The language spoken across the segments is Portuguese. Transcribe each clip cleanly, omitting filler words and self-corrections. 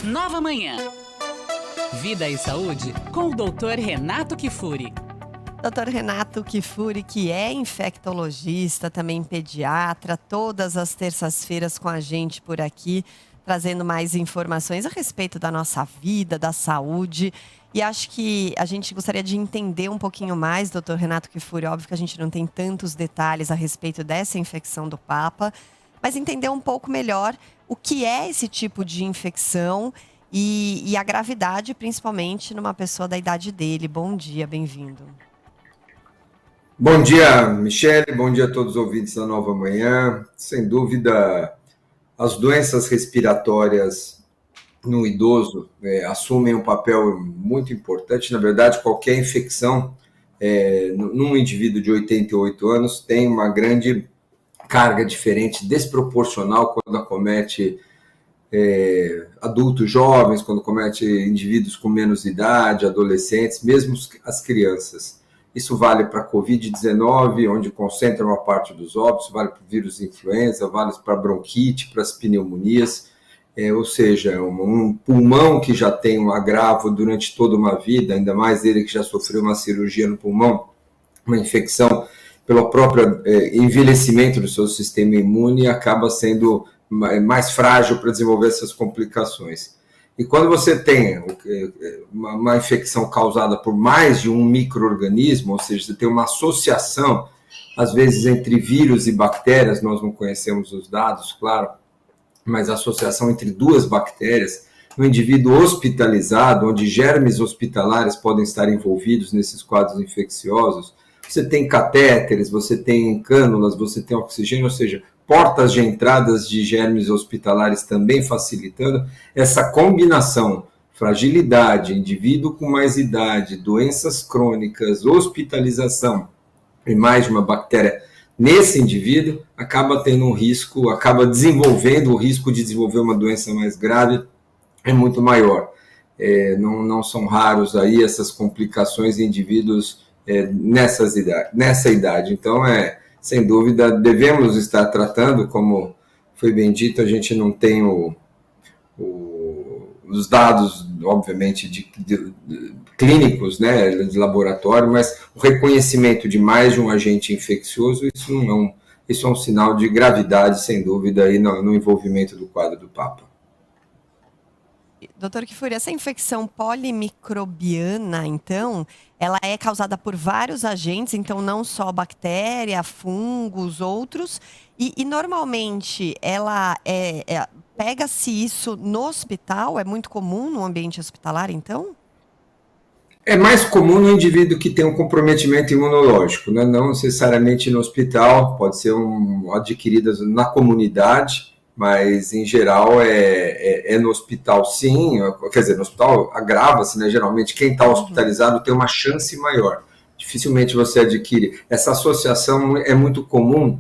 Nova Manhã. Vida e Saúde com o Dr. Renato Kifuri. Dr. Renato Kifuri, que é infectologista, também pediatra, todas as terças-feiras com a gente por aqui, trazendo mais informações a respeito da nossa vida, da saúde. E acho que a gente gostaria de entender um pouquinho mais, Dr. Renato Kifuri. Óbvio que a gente não tem tantos detalhes a respeito dessa infecção do Papa, mas entender um pouco melhor o que é esse tipo de infecção e a gravidade, principalmente numa pessoa da idade dele. Bom dia, bem-vindo. Bom dia, Michele, bom dia a todos os ouvintes da Nova Manhã. Sem dúvida, as doenças respiratórias no idoso assumem um papel muito importante. Na verdade, qualquer infecção num indivíduo de 88 anos tem uma grande carga diferente, desproporcional quando acomete adultos jovens, quando acomete indivíduos com menos idade, adolescentes, mesmo as crianças. Isso vale para a Covid-19, onde concentra uma parte dos óbitos, vale para o vírus influenza, vale para a bronquite, para as pneumonias, ou seja, um pulmão que já tem um agravo durante toda uma vida, ainda mais ele que já sofreu uma cirurgia no pulmão, uma infecção pelo próprio envelhecimento do seu sistema imune, acaba sendo mais frágil para desenvolver essas complicações. E quando você tem uma infecção causada por mais de um micro-organismo, ou seja, você tem uma associação, às vezes, entre vírus e bactérias, nós não conhecemos os dados, claro, mas a associação entre duas bactérias, no indivíduo hospitalizado, onde germes hospitalares podem estar envolvidos nesses quadros infecciosos, você tem catéteres, você tem cânulas, você tem oxigênio, ou seja, portas de entradas de germes hospitalares também facilitando essa combinação, fragilidade, indivíduo com mais idade, doenças crônicas, hospitalização e mais de uma bactéria nesse indivíduo, acaba tendo um risco, acaba desenvolvendo o risco de desenvolver uma doença mais grave, é muito maior. Não são raros aí essas complicações em indivíduos nessa idade. Então, sem dúvida, devemos estar tratando, como foi bem dito, a gente não tem os dados, obviamente, de clínicos, né, de laboratório, mas o reconhecimento de mais de um agente infeccioso, isso é um sinal de gravidade, sem dúvida, aí no envolvimento do quadro do Papa. Doutor Kifuri, essa infecção polimicrobiana, então, ela é causada por vários agentes, então não só bactéria, fungos, outros, e normalmente ela pega-se isso no hospital? É muito comum no ambiente hospitalar, então? É mais comum no indivíduo que tem um comprometimento imunológico, né? Não necessariamente no hospital, pode ser adquiridas na comunidade, mas em geral é no hospital sim, quer dizer, no hospital agrava-se, né? Geralmente quem está hospitalizado tem uma chance maior, dificilmente você adquire. Essa associação é muito comum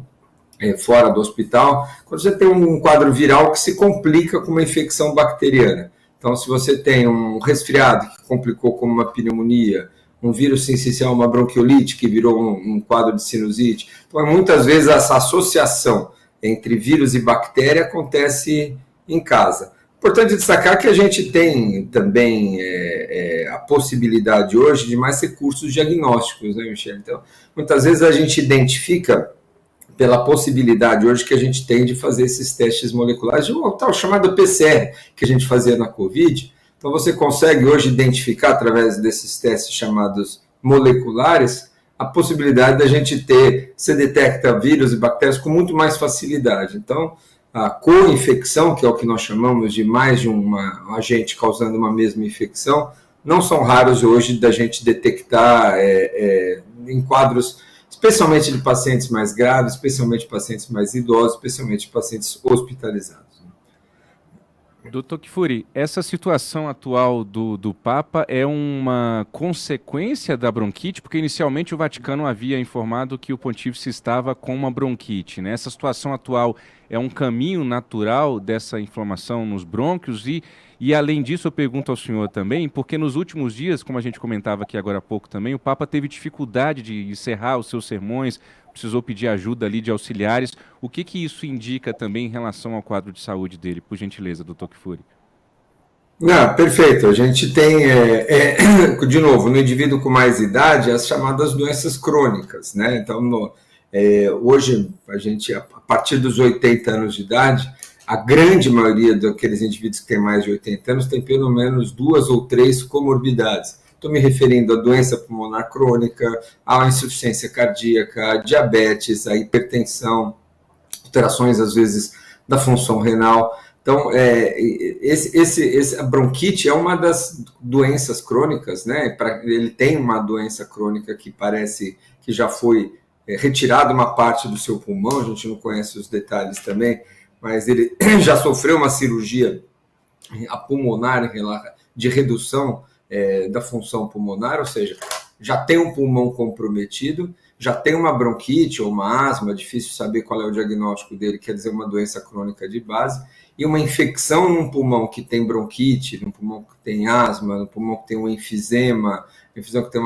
fora do hospital, quando você tem um quadro viral que se complica com uma infecção bacteriana. Então, se você tem um resfriado que complicou como uma pneumonia, um vírus sincicial, uma bronquiolite que virou um quadro de sinusite, então muitas vezes essa associação entre vírus e bactéria acontece em casa. Importante destacar que a gente tem também a possibilidade hoje de mais recursos diagnósticos, né, Michele? Então, muitas vezes a gente identifica pela possibilidade hoje que a gente tem de fazer esses testes moleculares, de um tal chamado PCR, que a gente fazia na Covid. Então, você consegue hoje identificar, através desses testes chamados moleculares, a possibilidade da gente você detecta vírus e bactérias com muito mais facilidade. Então, a co-infecção, que é o que nós chamamos de mais de um agente causando uma mesma infecção, não são raros hoje da gente detectar em quadros, especialmente de pacientes mais graves, especialmente de pacientes mais idosos, especialmente de pacientes hospitalizados. Doutor Kifuri, essa situação atual do Papa é uma consequência da bronquite? Porque inicialmente o Vaticano havia informado que o pontífice estava com uma bronquite, né? Essa situação atual é um caminho natural dessa inflamação nos brônquios? E além disso, eu pergunto ao senhor também, porque nos últimos dias, como a gente comentava aqui agora há pouco também, o Papa teve dificuldade de encerrar os seus sermões, precisou pedir ajuda ali de auxiliares. O que isso indica também em relação ao quadro de saúde dele? Por gentileza, doutor Kifuri. Não, perfeito. A gente tem, de novo, no indivíduo com mais idade, as chamadas doenças crônicas, né? Então, hoje, a partir dos 80 anos de idade, a grande maioria daqueles indivíduos que têm mais de 80 anos tem pelo menos 2 ou 3 comorbidades. Estou me referindo à doença pulmonar crônica, à insuficiência cardíaca, à diabetes, à hipertensão, alterações, às vezes, da função renal. Então, a bronquite é uma das doenças crônicas, né? Ele tem uma doença crônica que parece que já foi retirada uma parte do seu pulmão, a gente não conhece os detalhes também, mas ele já sofreu uma cirurgia pulmonar de redução da função pulmonar, ou seja, já tem um pulmão comprometido, já tem uma bronquite ou uma asma, difícil saber qual é o diagnóstico dele, quer dizer, uma doença crônica de base, e uma infecção num pulmão que tem bronquite, num pulmão que tem asma, num pulmão que tem um enfisema que tem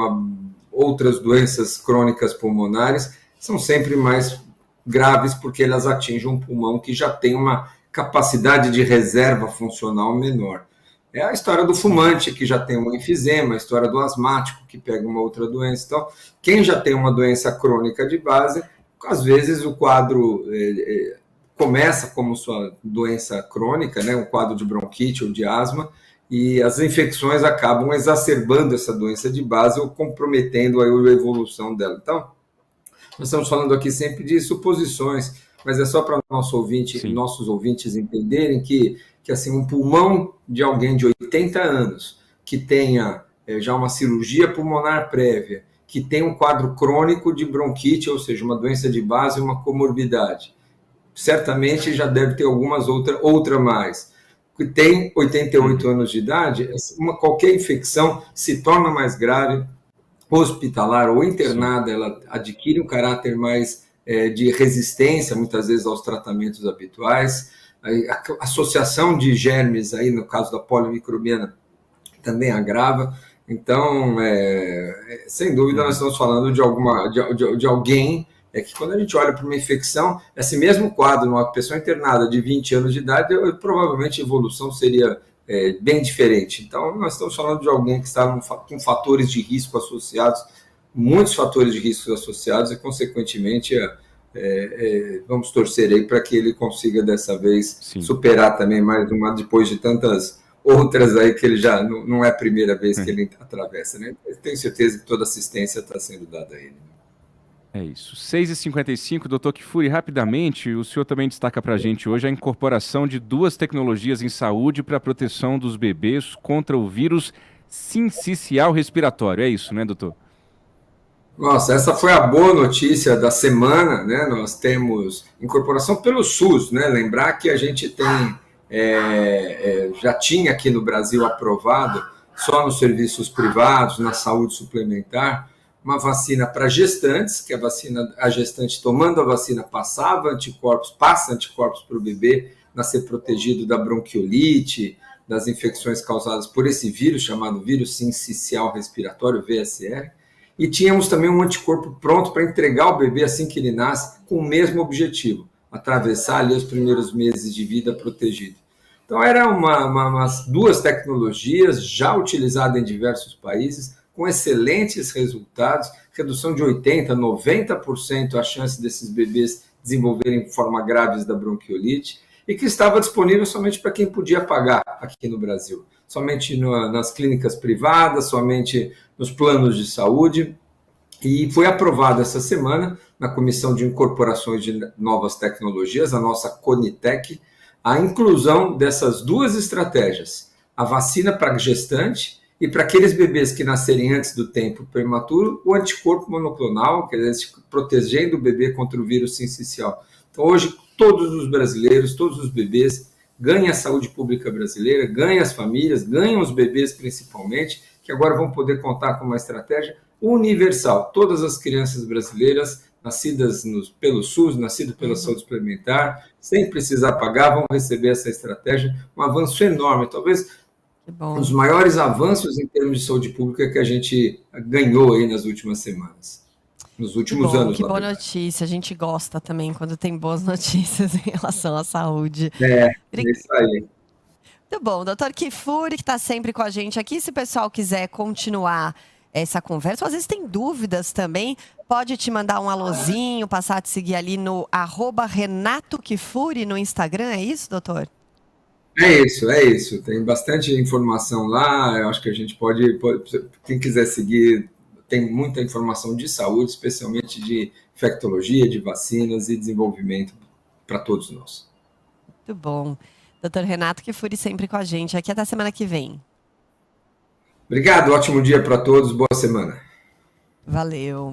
outras doenças crônicas pulmonares, são sempre mais graves porque elas atingem um pulmão que já tem uma capacidade de reserva funcional menor. É a história do fumante, que já tem um enfisema, a história do asmático, que pega uma outra doença. Então, quem já tem uma doença crônica de base, às vezes o quadro começa como sua doença crônica, né, um quadro de bronquite ou de asma, e as infecções acabam exacerbando essa doença de base ou comprometendo a evolução dela. Então, nós estamos falando aqui sempre de suposições, mas é só para nossos ouvintes entenderem que assim, um pulmão de alguém de 80 anos que tenha já uma cirurgia pulmonar prévia, que tem um quadro crônico de bronquite, ou seja, uma doença de base e uma comorbidade, certamente já deve ter algumas outra mais. Que tem 88 anos de idade, qualquer infecção se torna mais grave, hospitalar ou internada, ela adquire um caráter mais de resistência, muitas vezes, aos tratamentos habituais. A associação de germes, aí, no caso da polimicrobiana, também agrava. Então, sem dúvida, nós estamos falando de alguém que, quando a gente olha para uma infecção, esse mesmo quadro, numa pessoa internada de 20 anos de idade, provavelmente a evolução seria bem diferente. Então, nós estamos falando de alguém que está com fatores de risco associados, muitos fatores de risco associados, e, consequentemente, vamos torcer aí para que ele consiga, dessa vez, superar também mais uma, depois de tantas outras aí que ele já não é a primeira vez que ele atravessa, né? Eu tenho certeza que toda assistência está sendo dada a ele. É isso. 6h55, doutor Kifuri, rapidamente, o senhor também destaca para a gente hoje a incorporação de 2 tecnologias em saúde para a proteção dos bebês contra o vírus sincicial respiratório. É isso, né, doutor? Nossa, essa foi a boa notícia da semana, né? Nós temos incorporação pelo SUS, né? Lembrar que a gente tem, já tinha aqui no Brasil aprovado, só nos serviços privados, na saúde suplementar, uma vacina para gestantes, que a gestante tomando a vacina passa anticorpos para o bebê nascer protegido da bronquiolite, das infecções causadas por esse vírus, chamado vírus sincicial respiratório, VSR, e tínhamos também um anticorpo pronto para entregar ao bebê assim que ele nasce, com o mesmo objetivo, atravessar ali os primeiros meses de vida protegido. Então, eram umas 2 tecnologias já utilizadas em diversos países, com excelentes resultados, redução de 80%, 90% a chance desses bebês desenvolverem formas graves da bronquiolite, e que estava disponível somente para quem podia pagar aqui no Brasil. Somente nas clínicas privadas, somente nos planos de saúde, e foi aprovado essa semana, na Comissão de Incorporações de Novas Tecnologias, a nossa CONITEC, a inclusão dessas 2 estratégias, a vacina para gestante e para aqueles bebês que nascerem antes do tempo prematuro, o anticorpo monoclonal, quer dizer, protegendo o bebê contra o vírus sincicial. Então, hoje, todos os brasileiros, todos os bebês ganham a saúde pública brasileira, ganham as famílias, ganham os bebês principalmente, que agora vão poder contar com uma estratégia universal. Todas as crianças brasileiras, nascidas pelo SUS, nascidas pela saúde suplementar, sem precisar pagar, vão receber essa estratégia, um avanço enorme, talvez um dos maiores avanços em termos de saúde pública que a gente ganhou aí nas últimas semanas, nos últimos anos. Que boa notícia, a gente gosta também quando tem boas notícias em relação à saúde. É isso aí. Muito bom, doutor Kifuri, que está sempre com a gente aqui. Se o pessoal quiser continuar essa conversa, ou às vezes tem dúvidas também, pode te mandar um alôzinho, passar a te seguir ali no @Renato Kifuri no Instagram, é isso, doutor? É isso. Tem bastante informação lá. Eu acho que a gente pode, quem quiser seguir, tem muita informação de saúde, especialmente de infectologia, de vacinas e desenvolvimento para todos nós. Muito bom. Doutor Renato Kifuri sempre com a gente aqui. Até semana que vem. Obrigado, ótimo dia para todos, boa semana. Valeu.